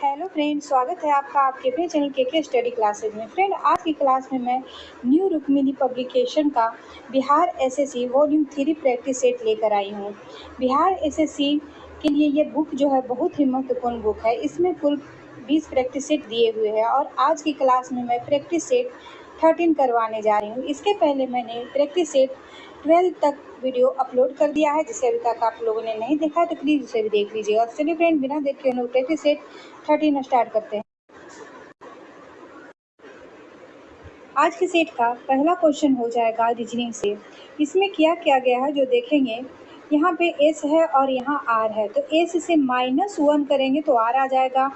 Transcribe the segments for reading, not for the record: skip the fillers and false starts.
Hello friend, स्वागत है आपका आपके अपने चैनल के स्टडी क्लासेज में। फ्रेंड, आज की क्लास में मैं न्यू रुक्मिणी पब्लिकेशन का Bihar SSC volume 3 practice set लेकर आई हूँ। बिहार एसएससी के लिए ये बुक जो है बहुत ही महत्वपूर्ण बुक है। इसमें कुल 20 प्रैक्टिस सेट दिए हुए हैं और आज की क्लास में मैं प्रैक्टिस सेट 13 करवाने जा रही हूँ। इसके पहले मैंने प्रैक्टिस सेट 12 तक वीडियो अपलोड कर दिया है, जिसे अभी तक आप लोगों ने नहीं देखा है तो प्लीज़ उसे भी देख लीजिए। और चलिए फ्रेंड, बिना देखे हम लोग प्रैक्टिस सेट 13 स्टार्ट करते हैं। आज के सेट का पहला क्वेश्चन हो जाएगा रीजनिंग से। इसमें क्या किया गया है जो देखेंगे, यहाँ पे एस है और यहाँ आर है, तो एस से -1 करेंगे तो आर आ जाएगा,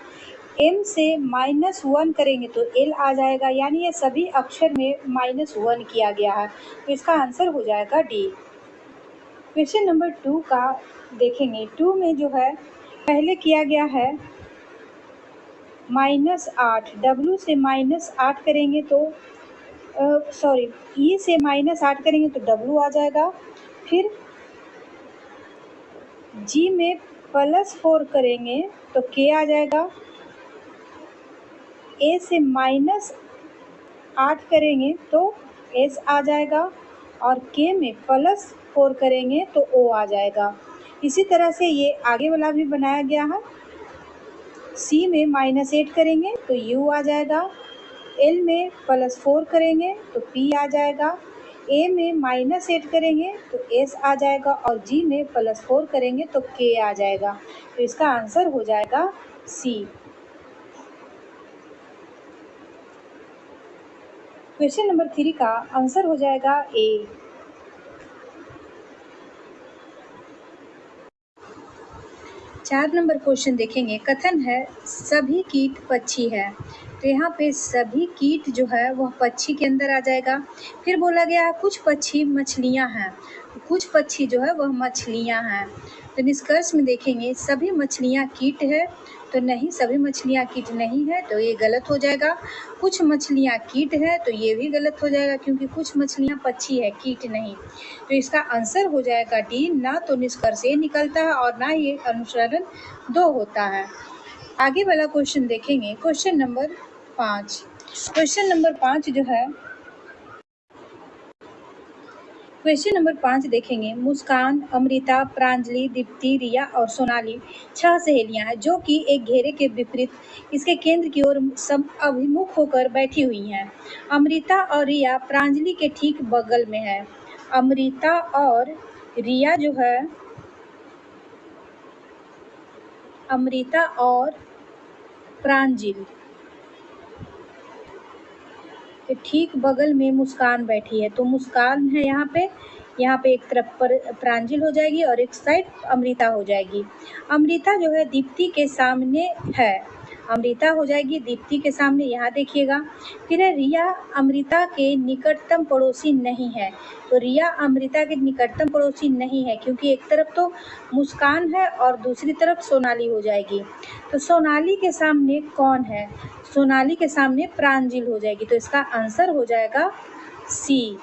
एम से -1 करेंगे तो एल आ जाएगा, यानी ये सभी अक्षर में -1 किया गया है, तो इसका आंसर हो जाएगा डी। क्वेश्चन नंबर 2 का देखेंगे। 2 में जो है पहले किया गया है -8, डब्ल्यू से -8 करेंगे तो ई से -8 करेंगे तो डब्ल्यू आ जाएगा। फिर जी में +4 करेंगे तो के आ जाएगा। ए से -8 करेंगे तो एस आ जाएगा और के में +4 करेंगे तो ओ आ जाएगा। इसी तरह से ये आगे वाला भी बनाया गया है। सी में -8 करेंगे तो यू आ जाएगा, एल में +4 करेंगे तो पी आ जाएगा, ए में -8 करेंगे तो एस आ जाएगा और जी में +4 करेंगे तो के आ जाएगा, तो इसका आंसर हो जाएगा सी। क्वेश्चन नंबर 3 का आंसर हो जाएगा ए। 4 नंबर क्वेश्चन देखेंगे। कथन है सभी कीट पक्षी है, तो यहाँ पे सभी कीट जो है वह पक्षी के अंदर आ जाएगा। फिर बोला गया है कुछ पक्षी मछलियाँ हैं, तो कुछ पक्षी जो है वह मछलियाँ हैं, तो निष्कर्ष में देखेंगे सभी मछलियाँ कीट है, तो नहीं, सभी मछलियाँ कीट नहीं है, तो ये गलत हो जाएगा। कुछ मछलियाँ कीट है, तो ये भी गलत हो जाएगा क्योंकि कुछ मछलियाँ पक्षी है, कीट नहीं, तो इसका आंसर हो जाएगा डी। ना तो निष्कर्ष ए निकलता है और ना ये अनुसरण 2 होता है। आगे वाला क्वेश्चन देखेंगे। Question number 5। क्वेश्चन नंबर 5 जो है, क्वेश्चन नंबर 5 देखेंगे। मुस्कान, अमृता, प्रांजलि, दीप्ति, रिया और सोनाली 6 सहेलियां हैं जो कि एक घेरे के विपरीत इसके केंद्र की ओर सब अभिमुख होकर बैठी हुई हैं। अमृता और रिया प्रांजलि के ठीक बगल में है। अमृता और रिया जो है, अमृता और प्रांजलि के ठीक बगल में मुस्कान बैठी है, तो मुस्कान है यहाँ पे एक तरफ पर प्रांजल हो जाएगी और एक साइड अमृता हो जाएगी। अमृता जो है दीप्ति के सामने है, अमृता हो जाएगी दीप्ति के सामने, यहाँ देखिएगा। फिर है रिया अमृता के निकटतम पड़ोसी नहीं है, तो रिया अमृता के निकटतम पड़ोसी नहीं है क्योंकि एक तरफ तो मुस्कान है और दूसरी तरफ सोनाली हो जाएगी। तो सोनाली के सामने कौन है? सोनाली के सामने प्रांजल हो जाएगी, तो इसका आंसर हो जाएगा सी।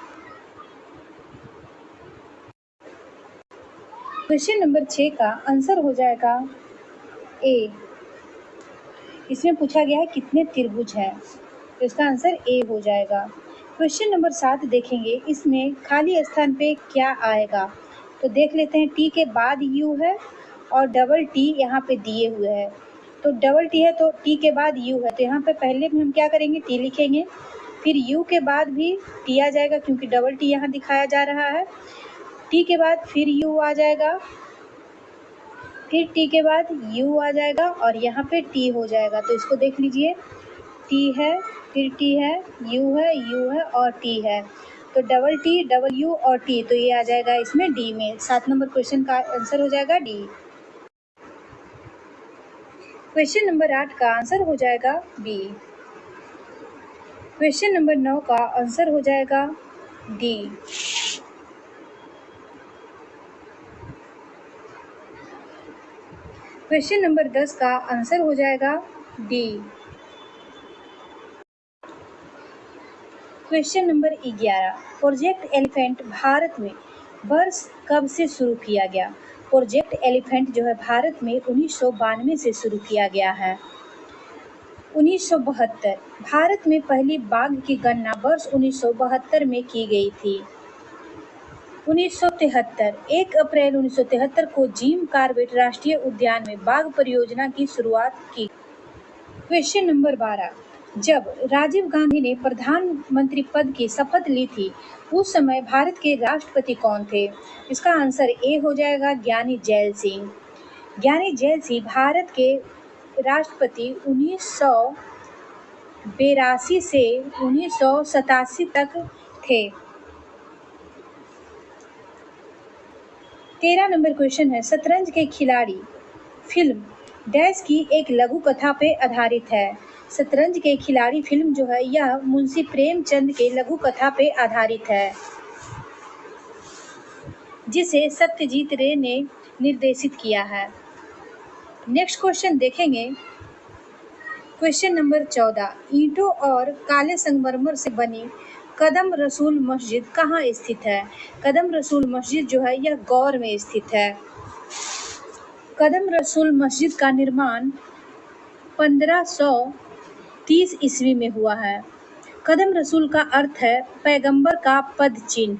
क्वेश्चन नंबर 6 का आंसर हो जाएगा ए। इसमें पूछा गया है कितने त्रिभुज हैं, तो इसका आंसर ए हो जाएगा। क्वेश्चन नंबर 7 देखेंगे। इसमें खाली स्थान पे क्या आएगा, तो देख लेते हैं। टी के बाद यू है और डबल टी यहाँ पे दिए हुए हैं, तो डबल टी है तो टी के बाद यू है, तो यहाँ पे पहले में हम क्या करेंगे, टी लिखेंगे, फिर यू के बाद भी टी आ जाएगा क्योंकि डबल टी यहाँ दिखाया जा रहा है। टी के बाद फिर यू आ जाएगा, फिर टी के बाद यू आ जाएगा और यहाँ पे टी हो जाएगा, तो इसको देख लीजिए। टी है, फिर टी है, यू है और टी है, तो डबल टी, डबल यू और टी, तो ये आ जाएगा इसमें डी में। 7 नंबर क्वेश्चन का आंसर हो जाएगा डी। क्वेश्चन नंबर 8 का आंसर हो जाएगा बी। क्वेश्चन नंबर 9 का आंसर हो जाएगा डी। क्वेश्चन नंबर 10 का आंसर हो जाएगा D. Question number 11। Project elephant Bharat में वर्ष कब से शुरू किया गया? प्रोजेक्ट एलिफेंट जो है भारत में 1992 से शुरू किया गया है। 1972 भारत में पहली बाघ की गणना वर्ष 1972 में की गई थी। 1973 1 अप्रैल 1973 को जिम कॉर्बेट राष्ट्रीय उद्यान में बाघ परियोजना की शुरुआत की। क्वेश्चन नंबर 12, जब राजीव गांधी ने प्रधानमंत्री पद की शपथ ली थी उस समय भारत के राष्ट्रपति कौन थे? इसका आंसर ए हो जाएगा ज्ञानी जैल सिंह। ज्ञानी जैल सिंह भारत के राष्ट्रपति 1982 से 1987 तक थे। 13 नंबर क्वेश्चन है, शतरंज के खिलाड़ी फिल्म डैश की एक लघु कथा पे आधारित है। शतरंज के खिलाड़ी फिल्म जो है यह मुंशी प्रेमचंद के लघु कथा पे आधारित है, जिसे सत्यजीत रे ने निर्देशित किया है। नेक्स्ट क्वेश्चन देखेंगे, क्वेश्चन नंबर 14, ईंटों और काले संगमरमर से बनी कदम रसूल मस्जिद कहाँ स्थित है? कदम रसूल मस्जिद जो है यह गौर में स्थित है। कदम रसूल मस्जिद का निर्माण 1530 ईस्वी में हुआ है। कदम रसूल का अर्थ है पैगंबर का पद चिन्ह।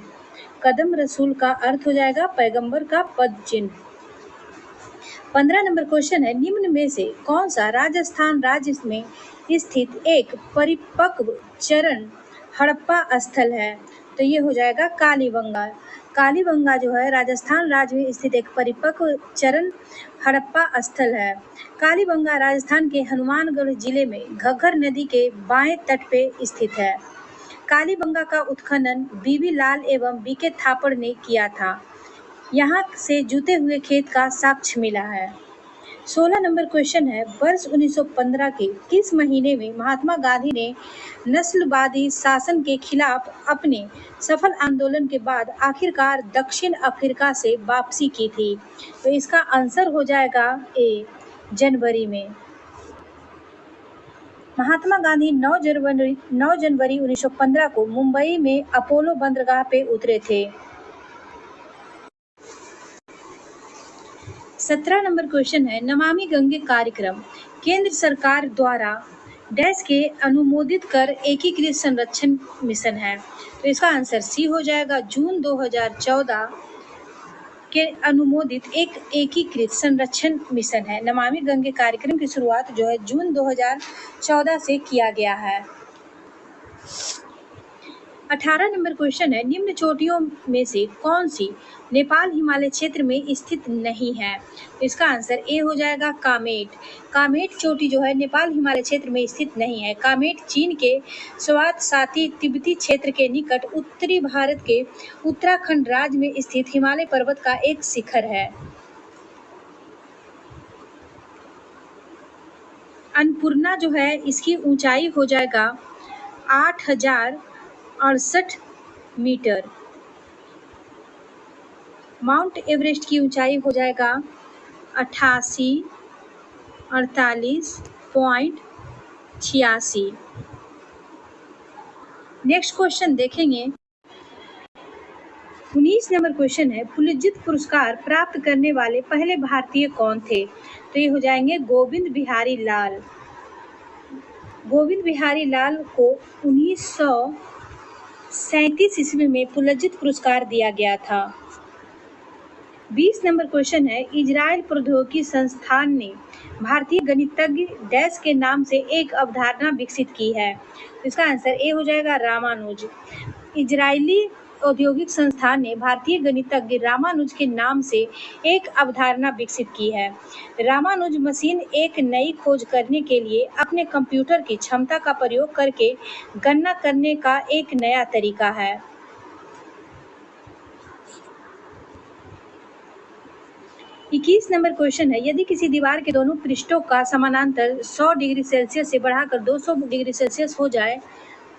कदम रसूल का अर्थ हो जाएगा पैगंबर का पद चिन्ह। 15 नंबर क्वेश्चन है, निम्न में से कौन सा राजस्थान राज्य में स्थित एक परिपक्व चरण हड़प्पा स्थल है? तो ये हो जाएगा कालीबंगा। कालीबंगा जो है राजस्थान राज्य में स्थित एक परिपक्व चरण हड़प्पा स्थल है। कालीबंगा राजस्थान के हनुमानगढ़ जिले में घग्गर नदी के बाएं तट पे स्थित है। कालीबंगा का उत्खनन बीबी लाल एवं बीके थापड़ ने किया था। यहाँ से जुते हुए खेत का साक्ष्य मिला है। 16 नंबर क्वेश्चन है, वर्ष 1915 के किस महीने में महात्मा गांधी ने नस्लवादी शासन के खिलाफ अपने सफल आंदोलन के बाद आखिरकार दक्षिण अफ्रीका से वापसी की थी? तो इसका आंसर हो जाएगा ए, जनवरी में। महात्मा गांधी 9 जनवरी 1915 को मुंबई में अपोलो बंदरगाह पे उतरे थे। 17 नंबर क्वेश्चन है, नमामि गंगे कार्यक्रम केंद्र सरकार द्वारा डैश के अनुमोदित कर एकीकृत संरक्षण मिशन है। तो इसका आंसर सी हो जाएगा, जून 2014 के अनुमोदित एक एकीकृत संरक्षण मिशन है। नमामि गंगे कार्यक्रम की शुरुआत जो है जून 2014 से किया गया है। 18 नंबर क्वेश्चन है, निम्न चोटियों में से कौन सी नेपाल हिमालय क्षेत्र में स्थित नहीं है? तो इसका आंसर ए हो जाएगा कामेट। कामेट चोटी जो है नेपाल हिमालय क्षेत्र में स्थित नहीं है। कामेट चीन के स्वायत्तशासी तिब्बती क्षेत्र के निकट उत्तरी भारत के उत्तराखंड राज्य में स्थित हिमालय पर्वत का एक शिखर है। अन्नपूर्णा जो है इसकी ऊंचाई हो जाएगा 8068 मीटर। माउंट एवरेस्ट की ऊंचाई हो जाएगा 8848.86। नेक्स्ट क्वेश्चन देखेंगे, 19 नंबर क्वेश्चन है, पुलित्जर पुरस्कार प्राप्त करने वाले पहले भारतीय कौन थे? तो ये हो जाएंगे गोविंद बिहारी लाल। गोविंद बिहारी लाल को 1937 ईस्वी में पुलित्जर पुरस्कार दिया गया था। 20 नंबर क्वेश्चन है, इजराइल प्रौद्योगिकी संस्थान ने भारतीय गणितज्ञ डैश के नाम से एक अवधारणा विकसित की है। इसका आंसर ए हो जाएगा रामानुज। इजरायली औद्योगिक संस्थान ने भारतीय गणितज्ञ रामानुज के नाम से एक अवधारणा विकसित की है। रामानुज मशीन एक नई खोज करने के लिए अपने कंप्यूटर की क्षमता का प्रयोग करके गणना करने का एक नया तरीका है। 21 नंबर क्वेश्चन है, यदि किसी दीवार के दोनों पृष्ठों का समानांतर 100 डिग्री सेल्सियस से बढ़ाकर 200 डिग्री सेल्सियस हो जाए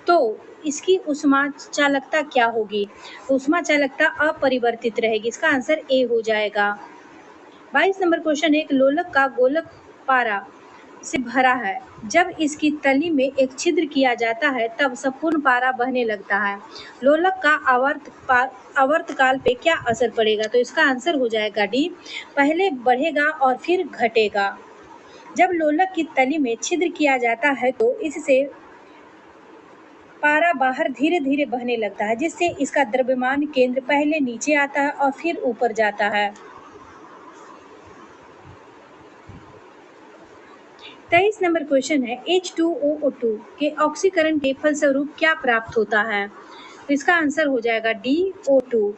तो इसकी ऊष्मा चालकता क्या होगी? ऊष्मा चालकता अपरिवर्तित रहेगी। इसका आंसर ए हो जाएगा। 22 नंबर क्वेश्चन, एक लोलक का गोलक पारा से भरा है। जब इसकी तली में एक छिद्र किया जाता है तब संपूर्ण पारा बहने लगता है। लोलक का आवर्तकाल पे क्या असर पड़ेगा? तो इसका आंसर हो जाएगा डी, पहले बढ़ेगा और फिर घटेगा। जब लोलक की तली में छिद्र किया जाता है तो इससे पारा बाहर धीरे धीरे बहने लगता है, जिससे इसका द्रव्यमान केंद्र पहले नीचे आता है और फिर ऊपर जाता है। 23 नंबर क्वेश्चन है, H2O2 के ऑक्सीकरण के फलस्वरूप क्या प्राप्त होता है? तो इसका आंसर हो जाएगा डी, O2।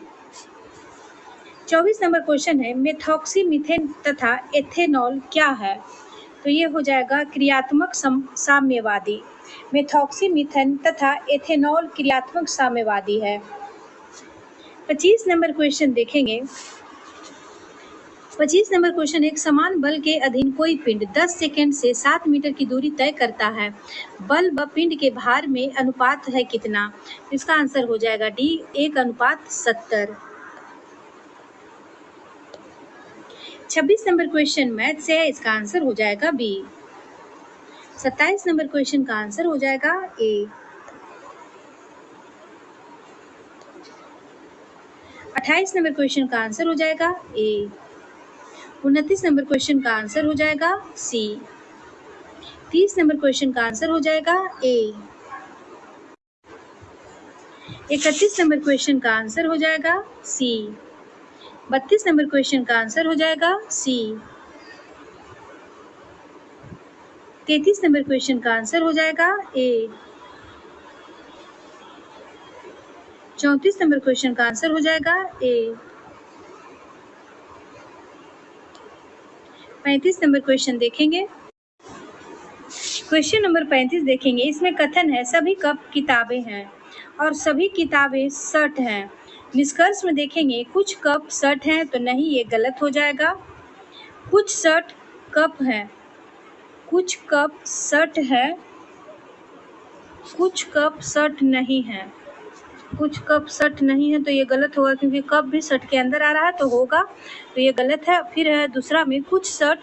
24 नंबर क्वेश्चन है, मेथॉक्सी मीथेन तथा एथेनॉल क्या है? तो ये हो जाएगा क्रियात्मक साम्यवादी। मेथॉक्सी मीथेन तथा एथेनॉल क्रियात्मक साम्यवादी है। 25 नंबर क्वेश्चन देखेंगे। 25 नंबर क्वेश्चन, एक समान बल के अधीन कोई पिंड 10 सेकंड से 7 मीटर की दूरी तय करता है। बल व पिंड के भार में अनुपात है कितना? इसका आंसर हो जाएगा डी, 1:70। 26 नंबर क्वेश्चन मैथ से है, इसका आंसर हो जाएगा बी। 27 नंबर क्वेश्चन का आंसर हो जाएगा ए। 28 नंबर क्वेश्चन का आंसर हो जाएगा ए। 29 नंबर क्वेश्चन का आंसर हो जाएगा सी। 30 नंबर क्वेश्चन का आंसर हो जाएगा ए। 31 नंबर क्वेश्चन का आंसर हो जाएगा सी। 32 नंबर क्वेश्चन का आंसर हो जाएगा सी। 33 नंबर क्वेश्चन का आंसर हो जाएगा ए। 34 नंबर क्वेश्चन का आंसर हो जाएगा ए। 35 नंबर क्वेश्चन देखेंगे। क्वेश्चन नंबर 35 देखेंगे। इसमें कथन है, सभी कप किताबें हैं और सभी किताबें शर्ट हैं। निष्कर्ष में देखेंगे, कुछ कप शर्ट हैं तो नहीं, ये गलत हो जाएगा। कुछ शर्ट कप हैं, कुछ कप शर्ट है, कुछ कप शर्ट नहीं है। कुछ कप शर्ट नहीं है तो ये गलत होगा, क्योंकि कप भी शर्ट के अंदर आ रहा है तो होगा, तो ये गलत है। फिर है दूसरा में, कुछ शर्ट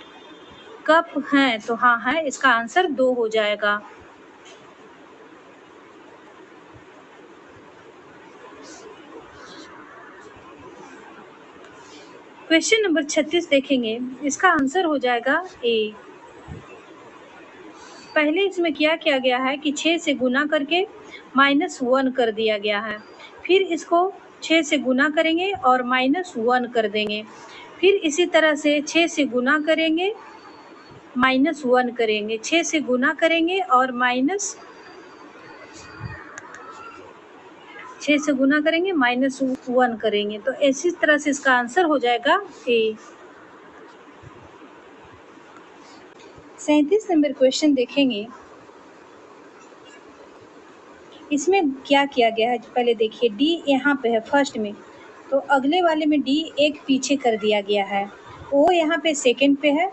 कप हैं तो हाँ है, इसका आंसर 2 हो जाएगा। क्वेश्चन नंबर 36 देखेंगे। इसका आंसर हो जाएगा ए। पहले इसमें क्या किया गया है कि 6 से गुना करके -1 कर दिया गया है। फिर इसको 6 से गुना करेंगे और -1 कर देंगे। फिर इसी तरह से 6 से गुना करेंगे, -1 करेंगे, 6 से गुना करेंगे और -6 से गुना करेंगे, -1 करेंगे। तो इसी तरह से इसका आंसर हो जाएगा ए। 37 नंबर क्वेश्चन देखेंगे। इसमें क्या किया गया है, पहले देखिए, डी यहाँ पे है फर्स्ट में, तो अगले वाले में डी एक पीछे कर दिया गया है। ओ यहाँ पे सेकंड पे है,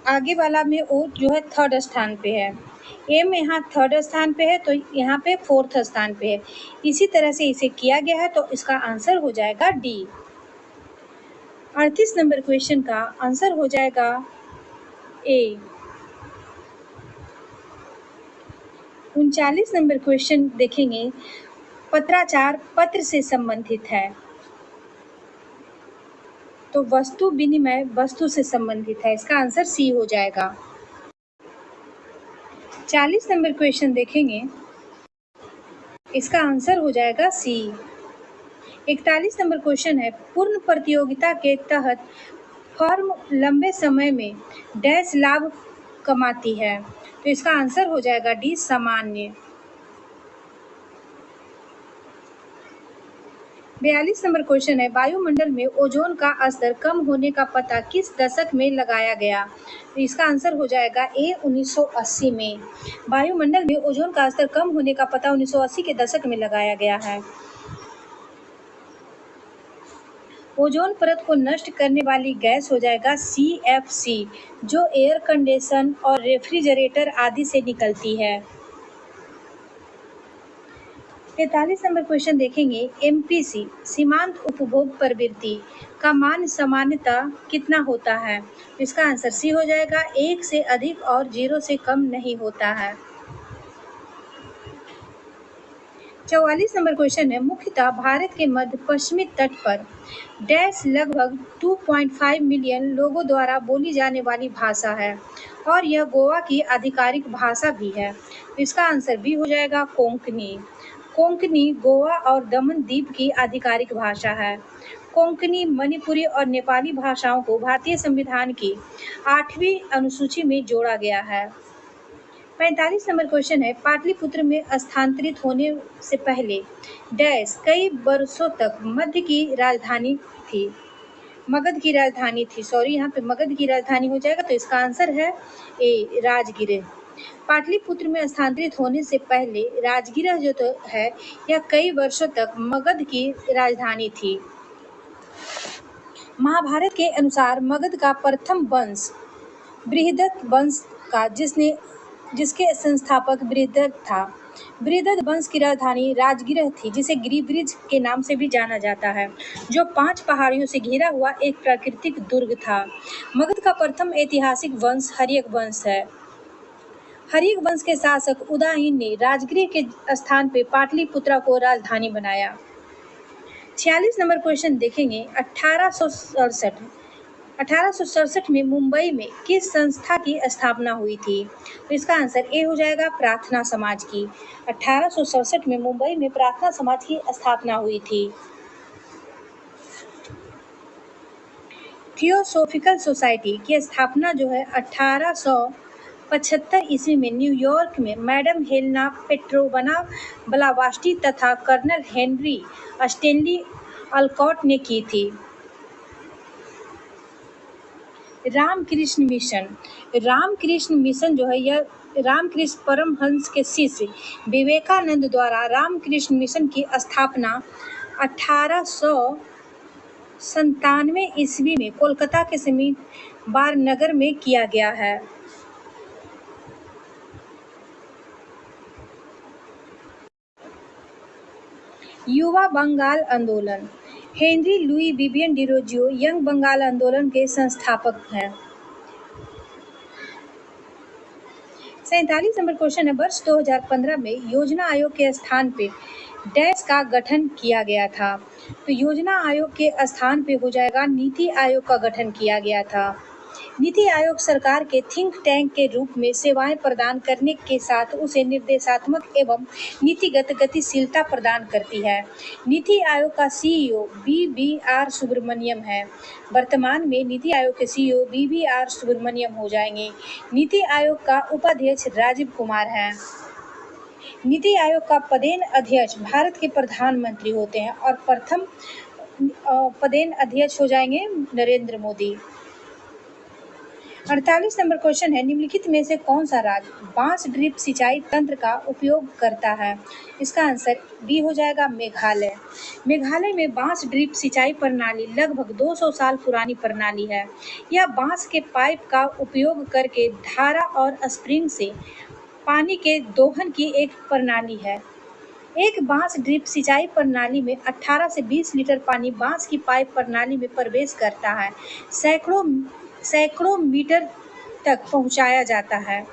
आगे वाला में ओ जो है थर्ड स्थान पे है। एम यहाँ थर्ड स्थान पे है तो यहाँ पे फोर्थ स्थान पे है। इसी तरह से इसे किया गया है तो इसका आंसर हो जाएगा डी। 38 नंबर क्वेश्चन का आंसर हो जाएगा ए। 39 नंबर क्वेश्चन देखेंगे। पत्राचार पत्र से संबंधित है, तो वस्तु विनिमय वस्तु से संबंधित है, इसका आंसर सी हो जाएगा। 40 नंबर क्वेश्चन देखेंगे। इसका आंसर हो जाएगा सी। 41 नंबर क्वेश्चन है, पूर्ण प्रतियोगिता के तहत फर्म लंबे समय में डैश लाभ कमाती है, तो इसका आंसर हो जाएगा डी, सामान्य। 42 नंबर क्वेश्चन है, वायुमंडल में ओजोन का स्तर कम होने का पता किस दशक में लगाया गया? तो इसका आंसर हो जाएगा ए, 1980 में। वायुमंडल में ओजोन का स्तर कम होने का पता 1980 के दशक में लगाया गया है। ओजोन परत को नष्ट करने वाली गैस हो जाएगा CFC, जो एयर कंडीशन और रेफ्रिजरेटर आदि से निकलती है। 43 नंबर क्वेश्चन देखेंगे। MPC सीमांत उपभोग प्रवृत्ति का मान सामान्यतः कितना होता है? इसका आंसर सी हो जाएगा, 1 से अधिक और 0 से कम नहीं होता है। 44 नंबर क्वेश्चन है, मुख्यतः भारत के मध्य पश्चिमी तट पर डैश लगभग 2.5 मिलियन लोगों द्वारा बोली जाने वाली भाषा है और यह गोवा की आधिकारिक भाषा भी है। इसका आंसर बी हो जाएगा कोंकणी। कोंकणी गोवा और दमन द्वीप की आधिकारिक भाषा है। कोंकणी, मणिपुरी और नेपाली भाषाओं को भारतीय संविधान की 8वीं अनुसूची में जोड़ा गया है। 45 नंबर क्वेश्चन है, पाटलिपुत्र में स्थानांतरित होने से पहले डैश कई वर्षों तक मगध की राजधानी थी। यहाँ पे मगध की राजधानी हो जाएगा, तो इसका आंसर है ए राजगीर। पाटलिपुत्र में स्थानांतरित होने से पहले राजगीर जो तो है यह कई वर्षों तक मगध की राजधानी थी। महाभारत के अनुसार मगध का प्रथम वंश बृहदत्त वंश का जिसके संस्थापक बृहदत्त था। बृहदत्त वंश की राजधानी राजगीर थी, जिसे गिरिब्रिज के नाम से भी जाना जाता है, जो 5 पहाड़ियों से घिरा हुआ एक प्राकृतिक दुर्ग था। मगध का प्रथम ऐतिहासिक वंश हर्यक वंश है। हर्यक वंश के शासक उदयन ने राजगीर के स्थान पर पाटलिपुत्र को राजधानी बनाया। 46 नंबर क्वेश्चन देखेंगे, 1867 में मुंबई में किस संस्था की स्थापना हुई थी? तो इसका आंसर ए हो जाएगा प्रार्थना समाज की। 1867 में मुंबई में प्रार्थना समाज की स्थापना हुई थी। थियोसोफिकल सोसाइटी की स्थापना जो है 1875 ईस्वी में न्यूयॉर्क में मैडम हेलेना पेट्रोवना ब्लावास्टी तथा कर्नल हेनरी स्टेनली अल्कॉट ने की थी। रामकृष्ण मिशन जो है यह रामकृष्ण परमहंस के शिष्य विवेकानंद द्वारा रामकृष्ण मिशन की स्थापना 1897 ईस्वी में कोलकाता के समीप वारनगर में किया गया है। युवा बंगाल आंदोलन, Henry Louis Vivian Derozio young Bengal आंदोलन के संस्थापक हैं। 47 नंबर क्वेश्चन है, वर्ष 2015 में योजना आयोग के स्थान पे डैश का गठन किया गया था। तो योजना आयोग के स्थान पे हो जाएगा नीति आयोग का गठन किया गया था। नीति आयोग सरकार के थिंक टैंक के रूप में सेवाएं प्रदान करने के साथ उसे निर्देशात्मक एवं नीतिगत गतिशीलता प्रदान करती है। नीति आयोग का सीईओ BBR सुब्रमण्यम है। वर्तमान में नीति आयोग के सीईओ BBR सुब्रमण्यम हो जाएंगे। नीति आयोग का उपाध्यक्ष राजीव कुमार है। नीति आयोग का पदेन अध्यक्ष भारत के प्रधानमंत्री होते हैं और प्रथम पदेन अध्यक्ष हो जाएंगे नरेंद्र मोदी। 48 नंबर क्वेश्चन है, निम्नलिखित में से कौन सा राज्य बांस ड्रिप सिंचाई तंत्र का उपयोग करता है? इसका आंसर बी हो जाएगा मेघालय। मेघालय में बांस ड्रिप सिंचाई प्रणाली लगभग 200 साल पुरानी प्रणाली है। यह बांस के पाइप का उपयोग करके धारा और स्प्रिंग से पानी के दोहन की एक प्रणाली है। एक बांस ड्रिप सिंचाई प्रणाली में 18 से 20 लीटर पानी बांस की पाइप प्रणाली में प्रवेश करता है, सैकड़ों मीटर तक पहुंचाया जाता है।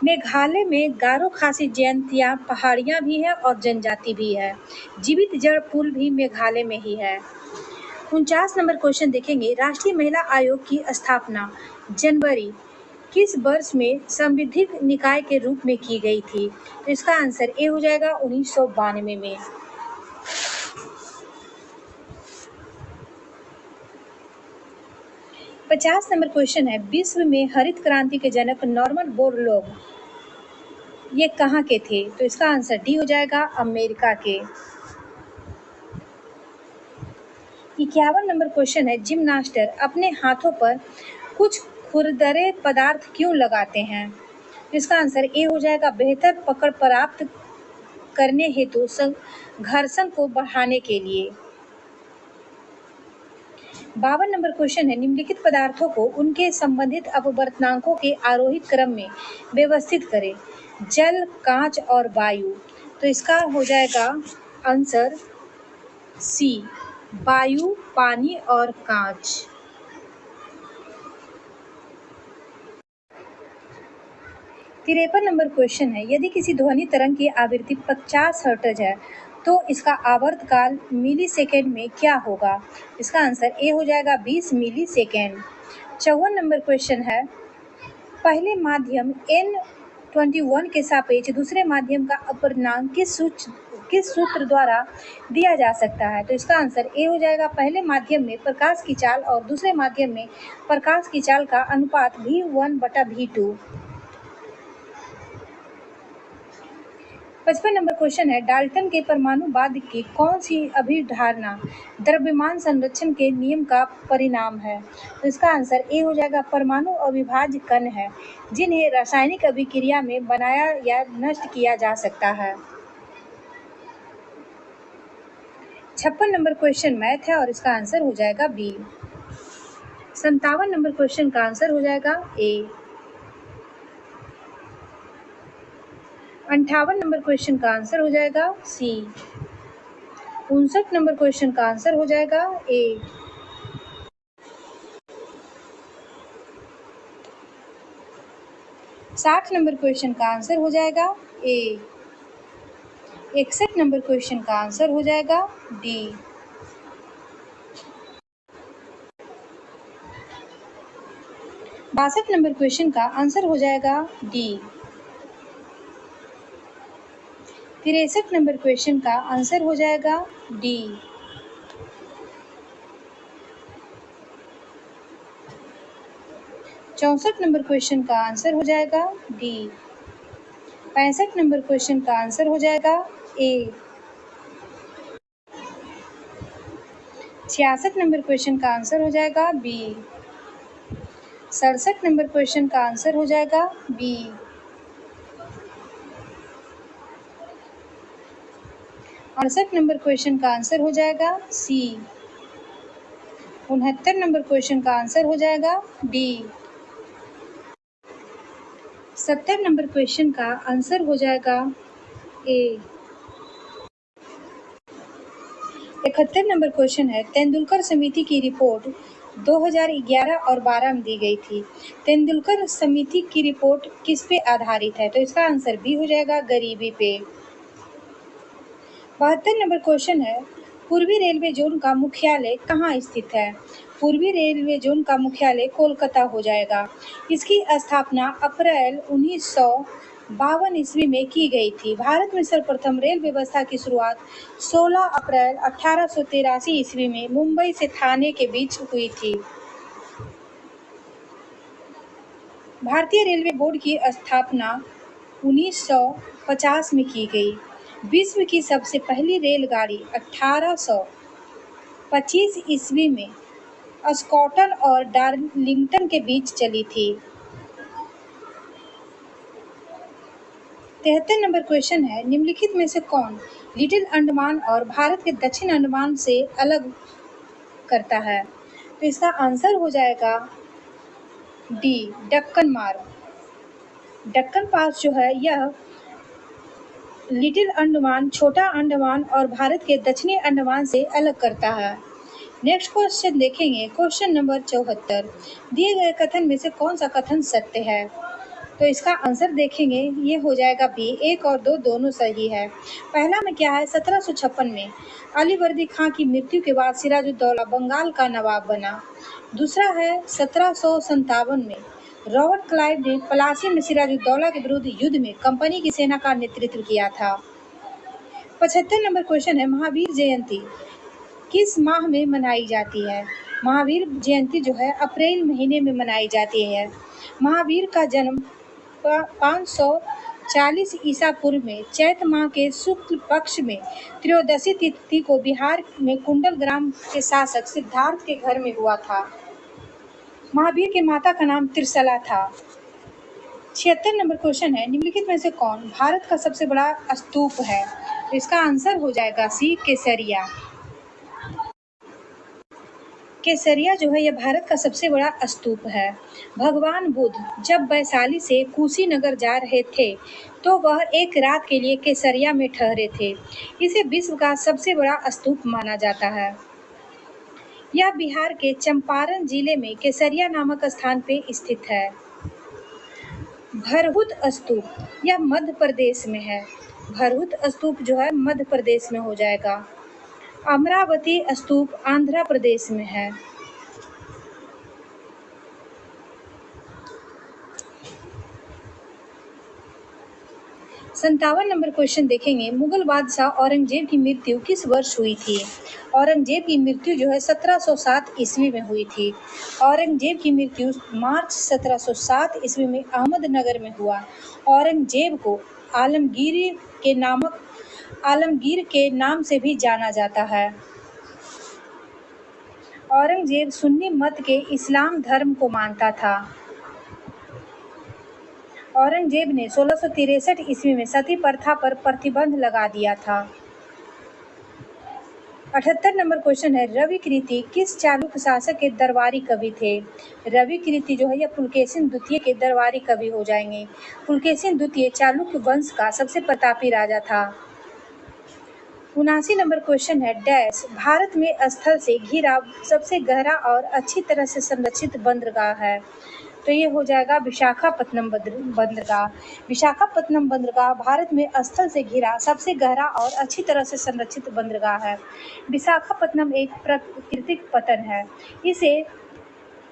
मेघालय में गारो खासी जयंतिया पहाड़ियां भी है और जनजाति भी है। जीवित जड़ पुल भी मेघालय में ही है। 49 नंबर क्वेश्चन देखेंगे, राष्ट्रीय महिला आयोग की स्थापना जनवरी किस वर्ष में संवैधानिक निकाय के रूप में की गई थी? तो इसका आंसर ए हो जाएगा 1992 में। पचास नंबर क्वेश्चन है, विश्व में हरित क्रांति के जनक नॉर्मन बोरलॉग ये कहाँ के थे? तो इसका आंसर डी हो जाएगा अमेरिका के। 51 नंबर क्वेश्चन है, जिम्नास्टर अपने हाथों पर कुछ खुरदरे पदार्थ क्यों लगाते हैं? तो इसका आंसर ए हो जाएगा बेहतर पकड़ प्राप्त करने हेतु घर्षण को बढ़ाने के लिए। 52 नंबर क्वेश्चन है, निम्नलिखित पदार्थों को उनके संबंधित अपवर्तनांकों के आरोहित क्रम में व्यवस्थित करें, जल, कांच और वायु। तो इसका हो जाएगा आंसर सी, वायु, पानी और कांच। 53 नंबर क्वेश्चन है, यदि किसी ध्वनि तरंग की आवृत्ति 50 हर्ट्ज है तो इसका आवर्तकाल मिली सेकेंड में क्या होगा? इसका आंसर ए हो जाएगा 20 मिली सेकेंड। 54 नंबर क्वेश्चन है, पहले माध्यम N21 के सापेक्ष दूसरे माध्यम का अपवर्तनांक किस सूत्र द्वारा दिया जा सकता है? तो इसका आंसर ए हो जाएगा, पहले माध्यम में प्रकाश की चाल और दूसरे माध्यम में प्रकाश की चाल का अनुपात V1/V2। 55 नंबर क्वेश्चन है, डाल्टन के परमाणुवाद की कौन सी अभिधारणा द्रव्यमान संरक्षण के नियम का परिणाम है? तो इसका आंसर ए हो जाएगा, परमाणु अविभाज्य कण है जिन्हें रासायनिक अभिक्रिया में बनाया या नष्ट किया जा सकता है। 56 नंबर क्वेश्चन मैथ है और इसका आंसर हो जाएगा बी। 57 नंबर क्वेश्चन का आंसर हो जाएगा ए। 58 नंबर क्वेश्चन का आंसर हो जाएगा सी। 59 नंबर क्वेश्चन का आंसर हो जाएगा ए। 60 नंबर क्वेश्चन का आंसर हो जाएगा ए। 61 नंबर क्वेश्चन का आंसर हो जाएगा डी। 62 नंबर क्वेश्चन का आंसर हो जाएगा डी। 63 नंबर क्वेश्चन का आंसर हो जाएगा डी। 64 नंबर क्वेश्चन का आंसर हो जाएगा डी। 65 नंबर क्वेश्चन का आंसर हो जाएगा ए। 66 नंबर क्वेश्चन का आंसर हो जाएगा बी। 67 नंबर क्वेश्चन का आंसर हो जाएगा बी। 68 नंबर क्वेश्चन का आंसर हो जाएगा सी। 69 नंबर क्वेश्चन का आंसर हो जाएगा डी। 70 नंबर क्वेश्चन का आंसर हो जाएगा ए। 71 नंबर क्वेश्चन है, तेंदुलकर समिति की रिपोर्ट 2011 और 12 में दी गई थी। तेंदुलकर समिति की रिपोर्ट किस पे आधारित है? तो इसका आंसर बी हो जाएगा, गरीबी पे। 72 नंबर क्वेश्चन है, पूर्वी रेलवे जोन का मुख्यालय कहाँ स्थित है? पूर्वी रेलवे जोन का मुख्यालय कोलकाता हो जाएगा। इसकी स्थापना अप्रैल 1952 ईस्वी में की गई थी। भारत में सर्वप्रथम रेल व्यवस्था की शुरुआत 16 अप्रैल 1883 ईस्वी में मुंबई से थाने के बीच हुई थी। भारतीय रेलवे बोर्ड की स्थापना 1950 में की गई। विश्व की सबसे पहली रेलगाड़ी 1825 ईस्वी में स्कॉटन और डार्लिंगटन के बीच चली थी। 73 नंबर क्वेश्चन है, निम्नलिखित में से कौन लिटिल अंडमान और भारत के दक्षिण अंडमान से अलग करता है? तो इसका आंसर हो जाएगा डी, दक्कन मार्ग। दक्कन पास जो है यह लिटिल अंडमान, छोटा अंडमान और भारत के दक्षिणी अंडमान से अलग करता है। नेक्स्ट क्वेश्चन देखेंगे, क्वेश्चन नंबर 74, दिए गए कथन में से कौन सा कथन सत्य है? तो इसका आंसर देखेंगे, ये हो जाएगा बी। 1 और 2 दोनों सही है। पहला में क्या है, 1756 में अलीवर्दी खां की मृत्यु के बाद सिराजुद्दौला बंगाल का नवाब बना। दूसरा है 1757 में रॉबर्ट क्लाइव ने पलासी में सिराजुद्दौला के विरुद्ध युद्ध में कंपनी की सेना का नेतृत्व किया था। 75 नंबर क्वेश्चन है, महावीर जयंती किस माह में मनाई जाती है? महावीर जयंती जो है अप्रैल महीने में मनाई जाती है। महावीर का जन्म 540 ईसा पूर्व में चैत माह के शुक्ल पक्ष में त्रयोदशी तिथि को बिहार में कुंडल ग्राम के शासक सिद्धार्थ के घर में हुआ था। महावीर के माता का नाम त्रिशला था। 76 नंबर क्वेश्चन है, निम्नलिखित में से कौन भारत का सबसे बड़ा स्तूप है? तो इसका आंसर हो जाएगा सी, केसरिया। केसरिया जो है यह भारत का सबसे बड़ा स्तूप है। भगवान बुद्ध जब वैशाली से कुशीनगर जा रहे थे तो वह एक रात के लिए केसरिया में ठहरे थे। इसे विश्व का सबसे बड़ा स्तूप माना जाता है। यह बिहार के चंपारण जिले में केसरिया नामक स्थान पे स्थित है। भरहुत स्तूप यह मध्य प्रदेश में है। भरहुत स्तूप जो है मध्य प्रदेश में हो जाएगा। अमरावती स्तूप आंध्र प्रदेश में है। 57 नंबर क्वेश्चन देखेंगे, मुगल बादशाह औरंगजेब की मृत्यु किस वर्ष हुई थी? औरंगजेब की मृत्यु जो है 1707 ईस्वी में हुई थी। औरंगजेब की मृत्यु मार्च 1707 ईस्वी में अहमदनगर में हुआ। औरंगजेब को आलमगीर के नाम से भी जाना जाता है। औरंगजेब सुन्नी मत के इस्लाम धर्म को मानता था। औरंगजेब ने 1663 ईस्वी में सती प्रथा पर प्रतिबंध लगा दिया था। 78 नंबर क्वेश्चन है, रवि कीर्ति किस चालुक्य शासक के दरबारी कवि थे? रवि कीर्ति जो है यह पुलकेशिन द्वितीय के दरबारी कवि हो जाएंगे। पुलकेशिन द्वितीय चालुक्य वंश का सबसे प्रतापी राजा था। 79 नंबर क्वेश्चन है, डैश भारत में स्थल से घिरा सबसे गहरा और अच्छी तरह से संरक्षित बंदरगाह है? तो ये हो जाएगा विशाखापत्तनम बंदरगाह। विशाखापत्तनम बंदरगाह भारत में स्थल से घिरा सबसे गहरा और अच्छी तरह से संरक्षित बंदरगाह है। विशाखापत्तनम एक प्राकृतिक पत्तन है। इसे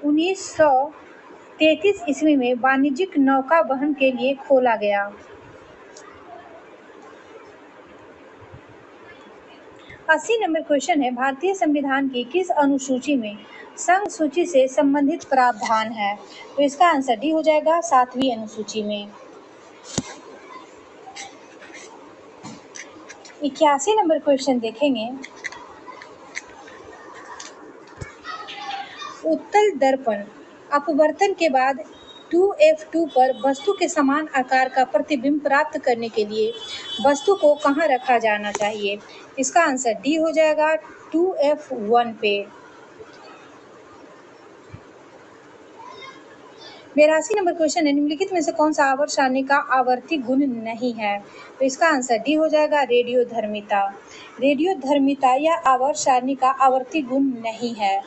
1933 ईस्वी में वाणिज्यिक नौका वहन के लिए खोला गया। 80 नंबर क्वेश्चन है, भारतीय संविधान की किस अनुसूची में संघ सूची से संबंधित प्रावधान है? तो इसका आंसर डी हो जाएगा 7वीं अनुसूची में। 81 नंबर क्वेश्चन देखेंगे, उत्तल दर्पण अपवर्तन के बाद 2f2 पर वस्तु के समान आकार का प्रतिबिंब प्राप्त करने के लिए वस्तु को कहाँ रखा जाना चाहिए? इसका आंसर डी हो जाएगा 2f1 पे। 82 नंबर क्वेश्चन है, निम्नलिखित में से कौन सा आवर्त सारणी का आवर्ती गुण नहीं है? तो इसका आंसर डी हो जाएगा रेडियोधर्मिता। रेडियोधर्मिता यह आवर्त सारणी का आवर्ती गुण नहीं है।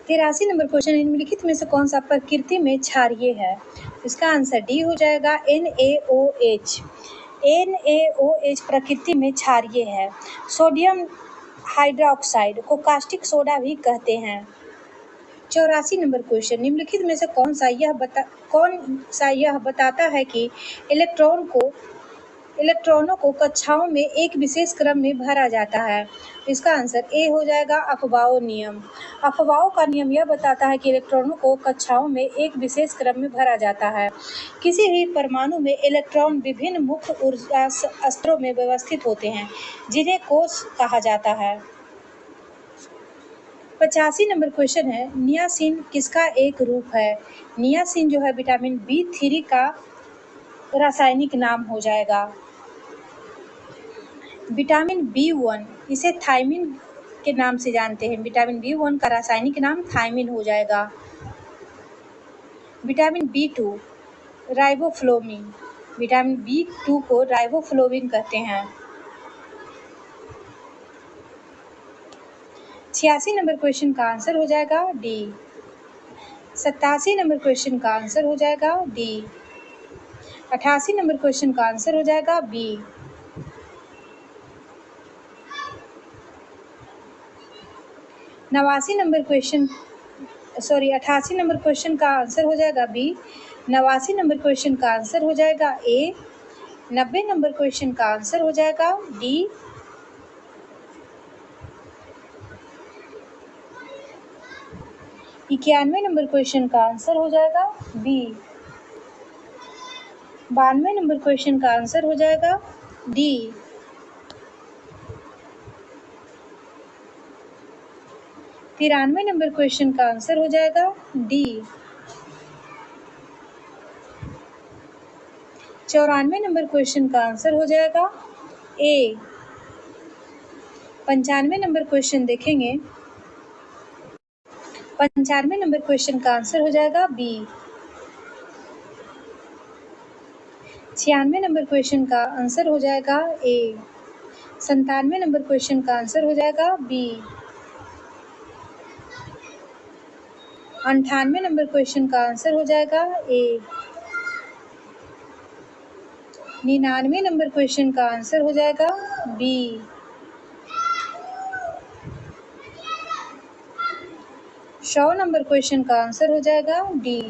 83 नंबर क्वेश्चन है, निम्नलिखित में से कौन सा प्रकृति में क्षारीय है? इसका आंसर डी हो जाएगा NaOH। NaOH प्रकृति में क्षारीय है। सोडियम हाइड्रोक्साइड को कास्टिक सोडा भी कहते हैं। 84 नंबर क्वेश्चन, निम्नलिखित में से कौन सा यह बताता है कि इलेक्ट्रॉनों को कक्षाओं में एक विशेष क्रम में भरा जाता है? इसका आंसर ए हो जाएगा अफबाओ नियम। अफबाओ का नियम यह बताता है कि इलेक्ट्रॉनों को कक्षाओं में एक विशेष क्रम में भरा जाता है। किसी भी परमाणु में इलेक्ट्रॉन विभिन्न मुख्य ऊर्जा स्तरों में व्यवस्थित होते हैं, जिन्हें कोष कहा जाता है। 85 नंबर क्वेश्चन है, नियासिन किसका एक रूप है? नियासिन जो है विटामिन B3 का रासायनिक नाम हो जाएगा। विटामिन B1 इसे थायमिन के नाम से जानते हैं। विटामिन B1 का रासायनिक नाम थायमिन हो जाएगा। Vitamin B2 riboflavin. Vitamin B2 को राइबोफ्लोविन कहते हैं। 86 नंबर क्वेश्चन का आंसर हो जाएगा डी। 87 नंबर क्वेश्चन का आंसर हो जाएगा डी। 88 नंबर क्वेश्चन का आंसर हो जाएगा बी। 88 नंबर क्वेश्चन का आंसर हो जाएगा बी। 89 नंबर क्वेश्चन का आंसर हो जाएगा ए। 90 नंबर क्वेश्चन का आंसर हो जाएगा डी। 91 नंबर क्वेश्चन का आंसर हो जाएगा बी। 92 नंबर क्वेश्चन का आंसर हो जाएगा डी। 93 नंबर क्वेश्चन का आंसर हो जाएगा डी। 94 नंबर क्वेश्चन का आंसर हो जाएगा ए। 95 नंबर क्वेश्चन देखेंगे, 95 नंबर क्वेश्चन का आंसर हो जाएगा बी। 96 नंबर क्वेश्चन का आंसर हो जाएगा ए। 97 नंबर क्वेश्चन का आंसर हो जाएगा बी। 98 नंबर क्वेश्चन का आंसर हो जाएगा ए। 99 नंबर क्वेश्चन का आंसर हो जाएगा बी। 100 नंबर क्वेश्चन का आंसर हो जाएगा डी।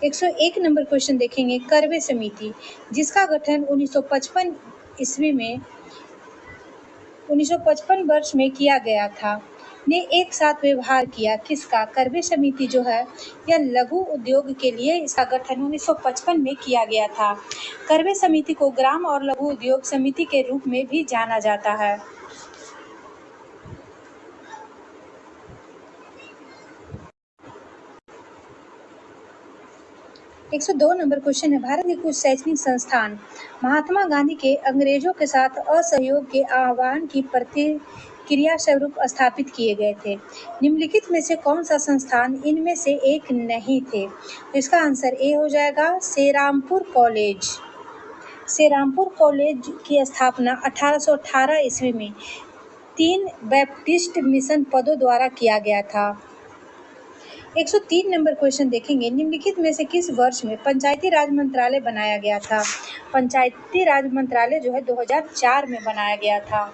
101 नंबर क्वेश्चन देखेंगे, करवे समिति जिसका गठन 1955 ईस्वी में 1955 वर्ष में किया गया था, ने एक साथ व्यवहार किया किसका? करवे समिति जो है यह लघु उद्योग के लिए इसका गठन 1955 में किया गया था। करवे समिति को ग्राम और लघु उद्योग समिति के रूप में भी जाना जाता है। 102 नंबर क्वेश्चन है, भारत के कुछ शैक्षणिक संस्थान महात्मा गांधी के अंग्रेजों के साथ असहयोग के आह्वान की प्रतिक्रिया स्वरूप स्थापित किए गए थे। निम्नलिखित में से कौन सा संस्थान इनमें से एक नहीं थे? तो इसका आंसर ए हो जाएगा सेरामपुर कॉलेज। सेरामपुर कॉलेज की स्थापना 1818 ईस्वी में 3 बैप्टिस्ट मिशन पदों द्वारा किया गया था। 103 नंबर क्वेश्चन देखेंगे, निम्नलिखित में से किस वर्ष में पंचायती राज मंत्रालय बनाया गया था? पंचायती राज मंत्रालय जो है 2004 में बनाया गया था।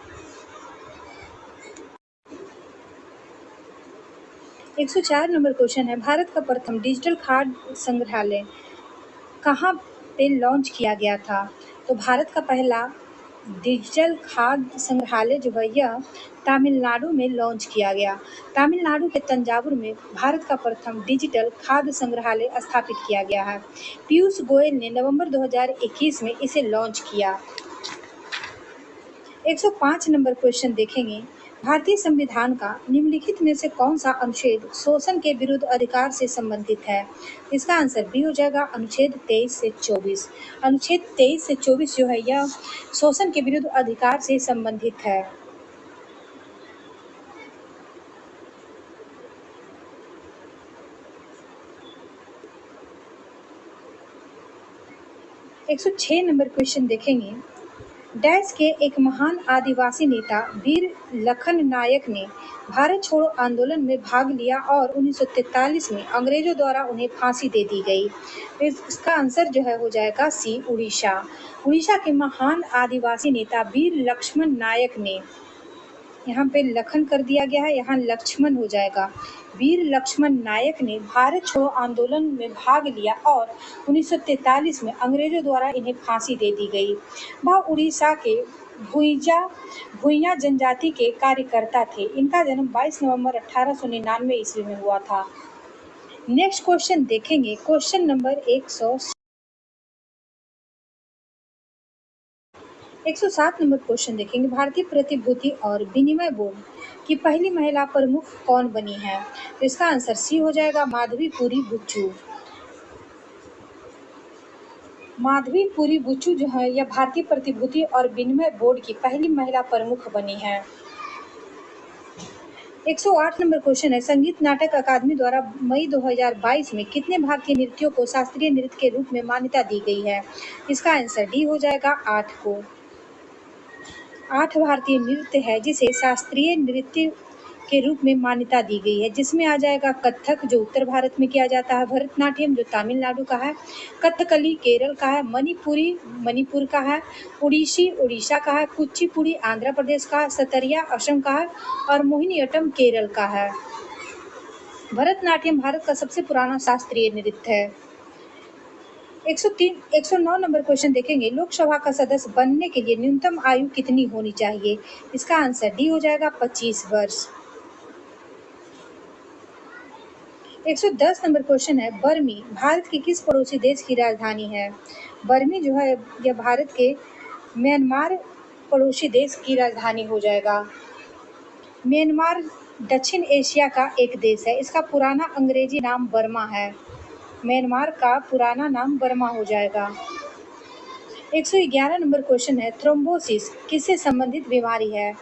104 नंबर क्वेश्चन है, भारत का प्रथम डिजिटल खाद्य संग्रहालय कहाँ पे लॉन्च किया गया था? तो भारत का पहला डिजिटल खाद्य संग्रहालय जो है यह तमिलनाडु में लॉन्च किया गया। तमिलनाडु के तंजावुर में भारत का प्रथम डिजिटल खाद्य संग्रहालय स्थापित किया गया है। पीयूष गोयल ने नवंबर 2021 में इसे लॉन्च किया। 105 नंबर क्वेश्चन देखेंगे, भारतीय संविधान का निम्नलिखित में से कौन सा अनुच्छेद शोषण के विरुद्ध अधिकार से संबंधित है? इसका आंसर बी हो जाएगा अनुच्छेद 23 से 24। अनुच्छेद 23 से 24 जो है यह शोषण के विरुद्ध अधिकार से संबंधित है। 106 नंबर क्वेश्चन देखेंगे, डैश के एक महान आदिवासी नेता वीर लखन नायक ने भारत छोड़ो आंदोलन में भाग लिया और 1943 में अंग्रेजों द्वारा उन्हें फांसी दे दी गई। इसका आंसर जो है हो जाएगा सी, उड़ीसा। उड़ीसा के महान आदिवासी नेता वीर लक्ष्मण नायक ने, यहाँ पे लखन कर दिया गया है, यहाँ लक्ष्मण हो जाएगा। वीर लक्ष्मण नायक ने भारत छोड़ो आंदोलन में भाग लिया और 1943 में अंग्रेजों द्वारा इन्हें फांसी दे दी गई। वह उड़ीसा के भुइयां जनजाति के कार्यकर्ता थे। इनका जन्म 22 नवंबर 1899 ईस्वी में हुआ था। नेक्स्ट क्वेश्चन देखेंगे, क्वेश्चन नंबर 107 नंबर क्वेश्चन देखेंगे, भारतीय प्रतिभूति और विनिमय बोर्ड की पहली महिला प्रमुख कौन बनी है? तो इसका आंसर सी हो जाएगा माधवीपुरी बुच्चू। माधवीपुरी बुच्चू जो है यह भारतीय प्रतिभूति और विनिमय बोर्ड की पहली महिला प्रमुख बनी है। 108 नंबर क्वेश्चन है, संगीत नाटक अकादमी द्वारा मई 2022 में कितने भाग के नृत्यों को शास्त्रीय नृत्य के रूप में मान्यता दी गई है? इसका आंसर डी हो जाएगा 8 को। 8 भारतीय नृत्य है जिसे शास्त्रीय नृत्य के रूप में मान्यता दी गई है, जिसमें आ जाएगा कथक जो उत्तर भारत में किया जाता है, भरतनाट्यम जो तमिलनाडु का है, कथकली केरल का है, मणिपुरी मणिपुर का है, उड़ीसी उड़ीसा का है, कुचिपुड़ी आंध्र प्रदेश का है, सतरिया असम का है और मोहिनीअट्टम केरल का है। भरतनाट्यम भारत का सबसे पुराना शास्त्रीय नृत्य है। 109 नंबर क्वेश्चन देखेंगे, लोकसभा का सदस्य बनने के लिए न्यूनतम आयु कितनी होनी चाहिए? इसका आंसर डी हो जाएगा 25 वर्ष। 110 नंबर क्वेश्चन है, बर्मी भारत के किस पड़ोसी देश की राजधानी है? बर्मी जो है यह भारत के म्यांमार पड़ोसी देश की राजधानी हो जाएगा। म्यांमार दक्षिण एशिया का एक देश है, इसका पुराना अंग्रेजी नाम बर्मा है। म्यांमार का पुराना नाम बर्मा हो जाएगा। 111 नंबर क्वेश्चन है, थ्रोम्बोसिस किससे संबंधित बीमारी है?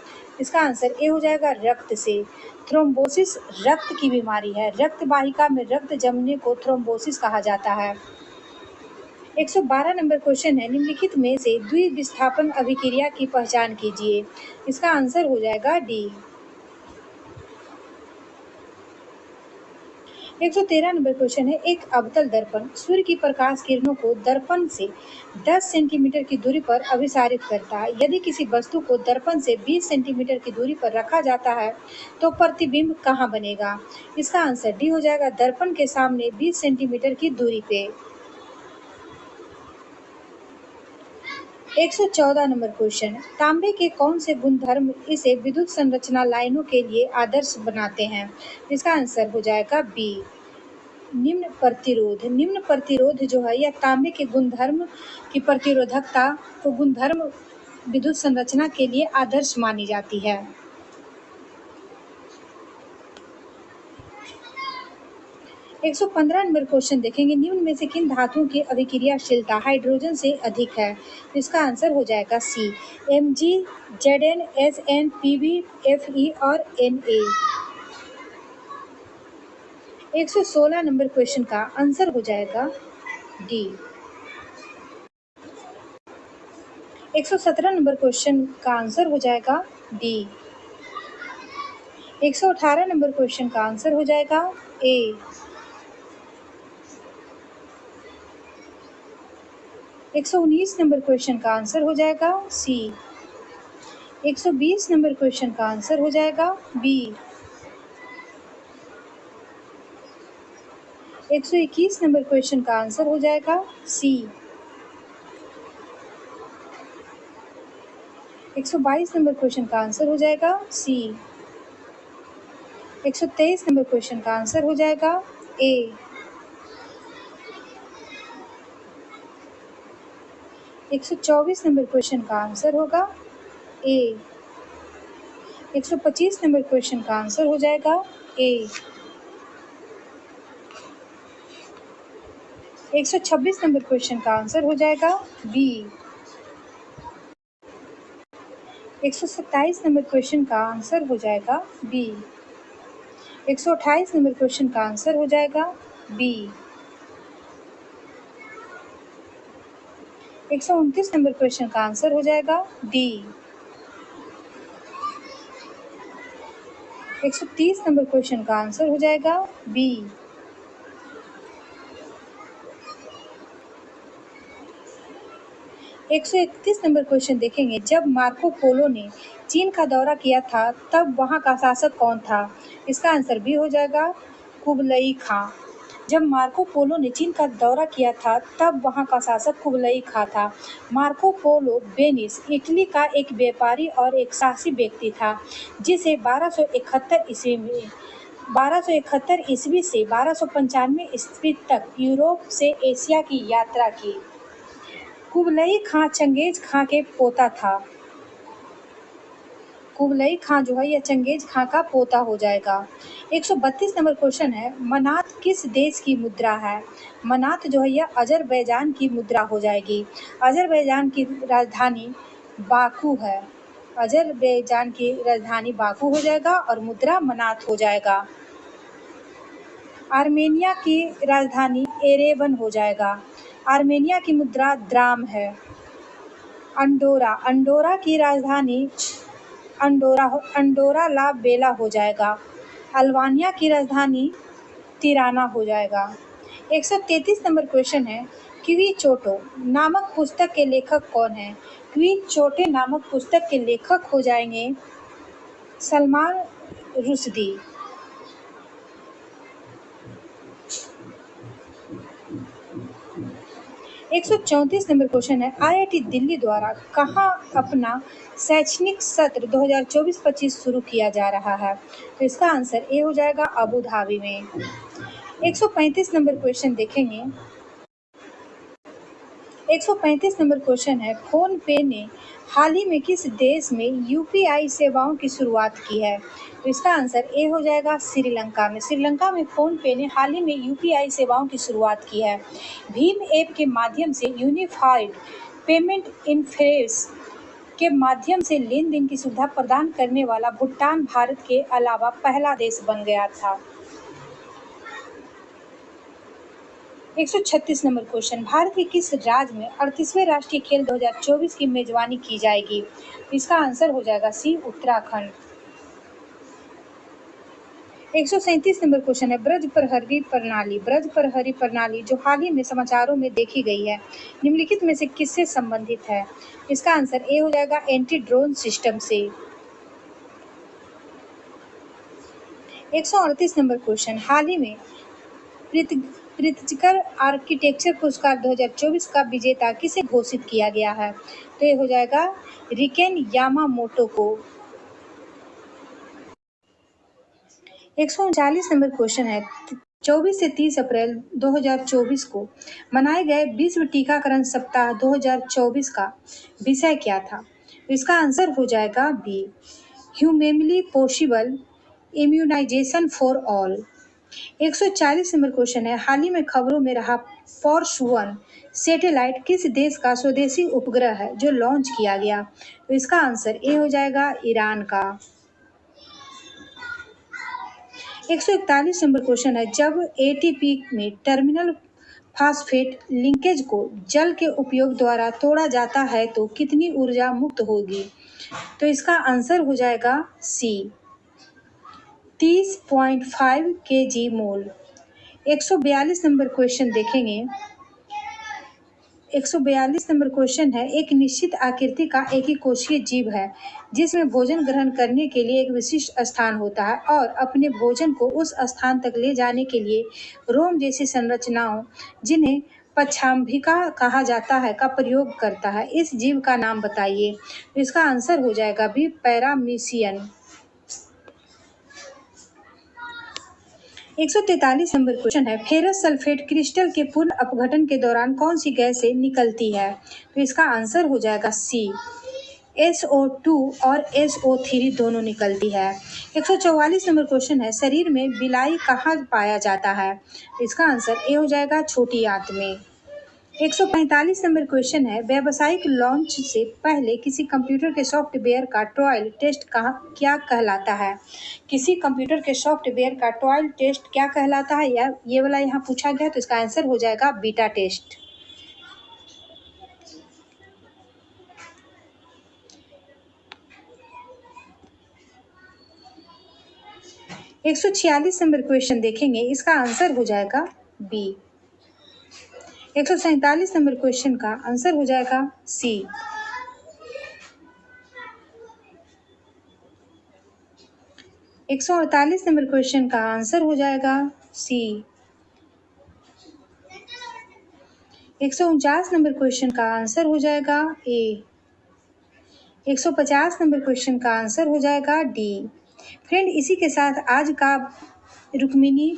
इसका आंसर ए हो जाएगा रक्त से। थ्रोम्बोसिस रक्त की बीमारी है, रक्त वाहिका में रक्त जमने को थ्रोम्बोसिस कहा जाता है। 112 नंबर क्वेश्चन है, निम्नलिखित में से द्विविस्थापन अभिक्रिया की पहचान कीजिए। इसका आंसर हो जाएगा डी। 113 नंबर क्वेश्चन है, एक अवतल दर्पण सूर्य की प्रकाश किरणों को दर्पण से 10 सेंटीमीटर की दूरी पर अभिसारित करता है। यदि किसी वस्तु को दर्पण से 20 सेंटीमीटर की दूरी पर रखा जाता है तो प्रतिबिंब कहाँ बनेगा? इसका आंसर डी हो जाएगा, दर्पण के सामने 20 सेंटीमीटर की दूरी पे। 114 नंबर क्वेश्चन, तांबे के कौन से गुणधर्म इसे विद्युत संरचना लाइनों के लिए आदर्श बनाते हैं? इसका आंसर हो जाएगा बी, निम्न प्रतिरोध। निम्न प्रतिरोध जो है यह तांबे के गुणधर्म की प्रतिरोधकता को गुणधर्म विद्युत संरचना के लिए आदर्श मानी जाती है। 115 नंबर क्वेश्चन देखेंगे, निम्न में से किन धातुओं की अभिक्रियाशीलता हाइड्रोजन से अधिक है? इसका आंसर हो जाएगा सी, Mg, Zn, Sn, Pb, Fe और Na। 116 नंबर क्वेश्चन का आंसर हो जाएगा डी। 117 नंबर क्वेश्चन का आंसर हो जाएगा डी। 118 नंबर क्वेश्चन का आंसर हो जाएगा ए। 119 नंबर क्वेश्चन का आंसर हो जाएगा सी। 120 नंबर क्वेश्चन का आंसर हो जाएगा बी। 121 नंबर क्वेश्चन का आंसर हो जाएगा सी। 122 नंबर क्वेश्चन का आंसर हो जाएगा सी। 123 नंबर क्वेश्चन का आंसर हो जाएगा ए। 124 नंबर क्वेश्चन का आंसर होगा ए। 125 नंबर क्वेश्चन का आंसर हो जाएगा ए। 126 नंबर क्वेश्चन का आंसर हो जाएगा बी। 127 नंबर क्वेश्चन का आंसर हो जाएगा बी। 128 नंबर क्वेश्चन का आंसर हो जाएगा बी। 129 नंबर क्वेश्चन का आंसर हो जाएगा डी। 130 नंबर क्वेश्चन का आंसर हो जाएगा बी। 131 नंबर क्वेश्चन देखेंगे, जब मार्को पोलो ने चीन का दौरा किया था तब वहां का शासक कौन था? इसका आंसर बी हो जाएगा, कुबलई खां। जब मार्को पोलो ने चीन का दौरा किया था तब वहां का शासक कुबलई खां था। मार्को पोलो वेनिस, इटली का एक व्यापारी और एक साहसी व्यक्ति था जिसे 1271 ईस्वी से 1295 ईस्वी तक यूरोप से एशिया की यात्रा की। कुबलई खां चंगेज खां के पोता था। कुबलई खां जो है यह चंगेज खां का पोता हो जाएगा। 132 नंबर क्वेश्चन है, मनात किस देश की मुद्रा है? मनात जो है यह अजरबैजान की मुद्रा हो जाएगी। अजरबैजान की राजधानी बाकू है। अजरबैजान की राजधानी बाकू हो जाएगा और मुद्रा मनात हो जाएगा। आर्मेनिया की राजधानी एरेवन हो जाएगा। आर्मेनिया की मुद्रा द्राम है। अंडोरा की राजधानी अंडोरा ला बेला हो जाएगा। अल्बानिया की राजधानी तिराना हो जाएगा। 133 नंबर क्वेश्चन है, क्विचोटो नामक पुस्तक के लेखक कौन है? क्विचोटे नामक पुस्तक के लेखक हो जाएंगे सलमान रुश्दी। 134 नंबर क्वेश्चन है, IIT दिल्ली द्वारा कहाँ अपना शैक्षणिक सत्र 2024-25 शुरू किया जा रहा है? तो इसका आंसर ए हो जाएगा, अबू धाबी में। 135 नंबर क्वेश्चन देखेंगे। 135 नंबर क्वेश्चन है, फोन पे ने हाल ही में किस देश में UPI सेवाओं की शुरुआत की है? तो इसका आंसर ए हो जाएगा, श्रीलंका में। श्रीलंका में फोन पे ने हाल ही में UPI सेवाओं की शुरुआत की है। भीम ऐप के माध्यम से यूनिफाइड पेमेंट इंटरफेस के माध्यम से लेन देन की सुविधा प्रदान करने वाला भूटान भारत के अलावा पहला देश बन गया था। 136 नंबर क्वेश्चन, भारत के किस राज्य में 38वें राष्ट्रीय खेल 2024 की मेजबानी की जाएगी? इसका आंसर हो जाएगा सी, उत्तराखंड। 137 नंबर क्वेश्चन है ब्रज प्रहरी प्रणाली। ब्रज प्रहरी प्रणाली जो हाल ही में समाचारों में देखी गई है, निम्नलिखित में से किससे संबंधित है? इसका आंसर ए हो जाएगा एंटी ड्रोन सिस्टम से। 138 नंबर क्वेश्चन, हाल ही में प्रित्जकर आर्किटेक्चर पुरस्कार 2024 का विजेता किसे घोषित किया गया है? तो ये हो जाएगा रिकेन यामामोटो को। 139 नंबर क्वेश्चन है 24 से 30 अप्रैल 2024 को मनाए गए विश्व टीकाकरण सप्ताह 2024 का विषय क्या था? इसका आंसर हो जाएगा B, humanly possible immunisation for all. 140 number question है, हाल ही में खबरों में रहा फोर्स 1 सैटेलाइट किस देश का स्वदेशी उपग्रह है जो लॉन्च किया गया? तो इसका आंसर ए हो जाएगा ईरान का। 141 नंबर क्वेश्चन है, जब एटीपी में टर्मिनल फास्फेट लिंकेज को जल के उपयोग द्वारा तोड़ा जाता है तो कितनी ऊर्जा मुक्त होगी? तो इसका आंसर हो जाएगा सी, 30.5 kg मोल। 142 नंबर क्वेश्चन देखेंगे। 142 नंबर क्वेश्चन है, एक निश्चित आकृति का एक ही कोशीय जीव है जिसमें भोजन ग्रहण करने के लिए एक विशिष्ट स्थान होता है और अपने भोजन को उस स्थान तक ले जाने के लिए रोम जैसी संरचनाओं, जिन्हें पक्षाम्भिका कहा जाता है, का प्रयोग करता है। इस जीव का नाम बताइए। इसका आंसर हो जाएगा बी, पैरामीशियन। 143 नंबर क्वेश्चन है, फेरस सल्फेट क्रिस्टल के पूर्ण अपघटन के दौरान कौन सी गैस से निकलती है? तो इसका आंसर हो जाएगा सी, SO2 और SO3 दोनों निकलती है। 144 नंबर क्वेश्चन है, शरीर में बिलाई कहाँ पाया जाता है? इसका आंसर ए हो जाएगा छोटी आंत में। 145 नंबर क्वेश्चन है, व्यावसायिक लॉन्च से पहले किसी कंप्यूटर के सॉफ्टवेयर का ट्रायल टेस्ट क्या कहलाता है? किसी कंप्यूटर के सॉफ्टवेयर का ट्रायल टेस्ट क्या कहलाता है? या ये वाला यहाँ पूछा गया, तो इसका आंसर हो जाएगा बीटा टेस्ट। 146 नंबर क्वेश्चन देखेंगे, इसका आंसर हो जाएगा बी। 147 नंबर क्वेश्चन का आंसर हो जाएगा सी। 148 नंबर क्वेश्चन का आंसर हो जाएगा सी। 149 नंबर क्वेश्चन का आंसर हो जाएगा ए। 150 नंबर क्वेश्चन का आंसर हो जाएगा डी। फ्रेंड, इसी के साथ आज का रुक्मिणी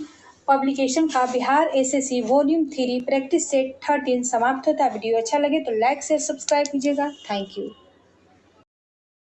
पब्लिकेशन का Bihar SSC volume 3 practice set 13 समाप्त होता है। वीडियो अच्छा लगे तो लाइक शेयर सब्सक्राइब कीजिएगा। Thank you.